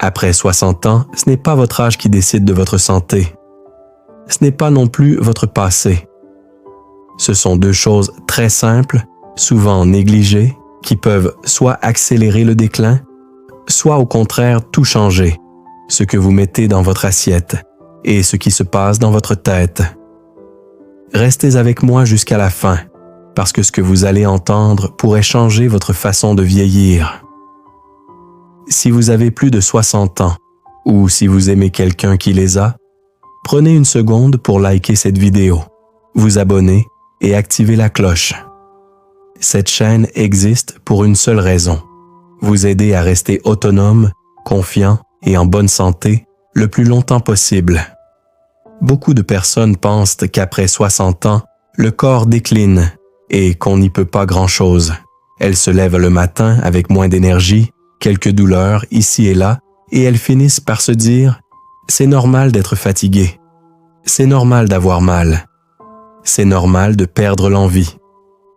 Après 60 ans, ce n'est pas votre âge qui décide de votre santé. Ce n'est pas non plus votre passé. Ce sont deux choses très simples, souvent négligées, qui peuvent soit accélérer le déclin, soit au contraire tout changer, ce que vous mettez dans votre assiette et ce qui se passe dans votre tête. Restez avec moi jusqu'à la fin, parce que ce que vous allez entendre pourrait changer votre façon de vieillir. Si vous avez plus de 60 ans, ou si vous aimez quelqu'un qui les a, prenez une seconde pour liker cette vidéo, vous abonner et activer la cloche. Cette chaîne existe pour une seule raison, vous aider à rester autonome, confiant et en bonne santé le plus longtemps possible. Beaucoup de personnes pensent qu'après 60 ans, le corps décline et qu'on n'y peut pas grand-chose. Elles se lèvent le matin avec moins d'énergie, quelques douleurs ici et là, et elles finissent par se dire « c'est normal d'être fatigué, c'est normal d'avoir mal, c'est normal de perdre l'envie ».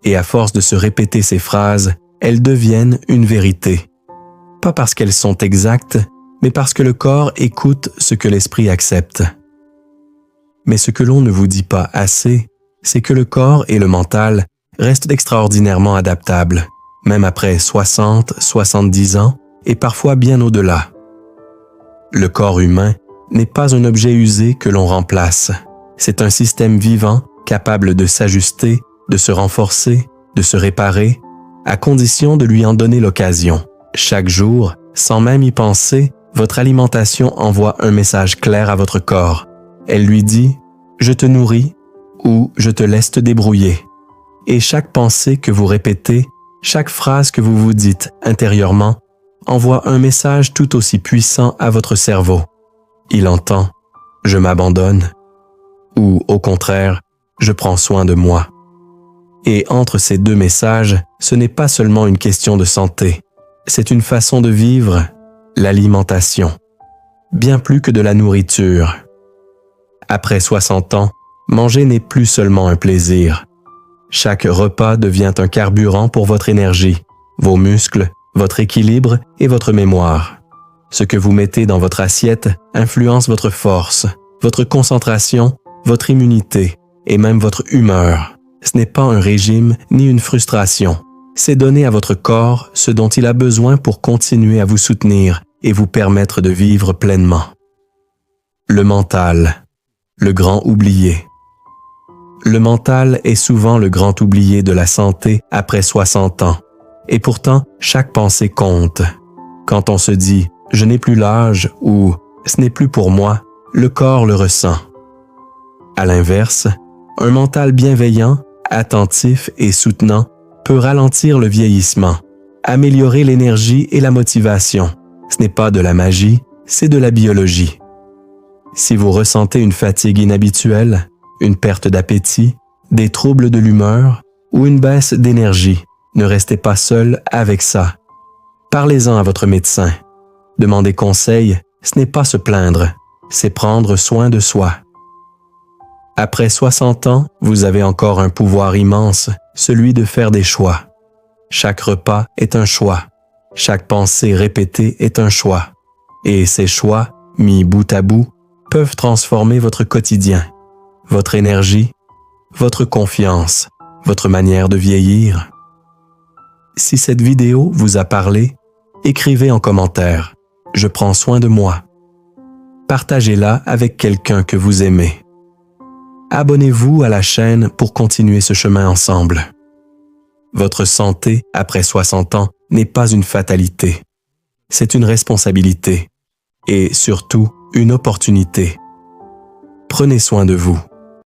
Et à force de se répéter ces phrases, elles deviennent une vérité. Pas parce qu'elles sont exactes, mais parce que le corps écoute ce que l'esprit accepte. Mais ce que l'on ne vous dit pas assez, c'est que le corps et le mental restent extraordinairement adaptables, même après 60, 70 ans et parfois bien au-delà. Le corps humain n'est pas un objet usé que l'on remplace. C'est un système vivant capable de s'ajuster, de se renforcer, de se réparer, à condition de lui en donner l'occasion. Chaque jour, sans même y penser, votre alimentation envoie un message clair à votre corps. Elle lui dit « je te nourris » ou « je te laisse te débrouiller ». Et chaque pensée que vous répétez, chaque phrase que vous vous dites intérieurement, envoie un message tout aussi puissant à votre cerveau. Il entend « je m'abandonne » ou au contraire « je prends soin de moi ». Et entre ces deux messages, ce n'est pas seulement une question de santé, c'est une façon de vivre, l'alimentation, bien plus que de la nourriture. Après 60 ans, manger n'est plus seulement un plaisir. Chaque repas devient un carburant pour votre énergie, vos muscles, votre équilibre et votre mémoire. Ce que vous mettez dans votre assiette influence votre force, votre concentration, votre immunité et même votre humeur. Ce n'est pas un régime ni une frustration. C'est donner à votre corps ce dont il a besoin pour continuer à vous soutenir et vous permettre de vivre pleinement. Le mental, le grand oublié. Le mental est souvent le grand oublié de la santé après 60 ans. Et pourtant, chaque pensée compte. Quand on se dit « je n'ai plus l'âge » ou « ce n'est plus pour moi », le corps le ressent. À l'inverse, un mental bienveillant, attentif et soutenant peut ralentir le vieillissement, améliorer l'énergie et la motivation. Ce n'est pas de la magie, c'est de la biologie. Si vous ressentez une fatigue inhabituelle, une perte d'appétit, des troubles de l'humeur ou une baisse d'énergie, ne restez pas seul avec ça. Parlez-en à votre médecin. Demander conseil, ce n'est pas se plaindre, c'est prendre soin de soi. Après 60 ans, vous avez encore un pouvoir immense, celui de faire des choix. Chaque repas est un choix. Chaque pensée répétée est un choix. Et ces choix, mis bout à bout, peuvent transformer votre quotidien, votre énergie, votre confiance, votre manière de vieillir. Si cette vidéo vous a parlé, écrivez en commentaire « Je prends soin de moi ». Partagez-la avec quelqu'un que vous aimez. Abonnez-vous à la chaîne pour continuer ce chemin ensemble. Votre santé après 60 ans n'est pas une fatalité. C'est une responsabilité et surtout une opportunité. Prenez soin de vous.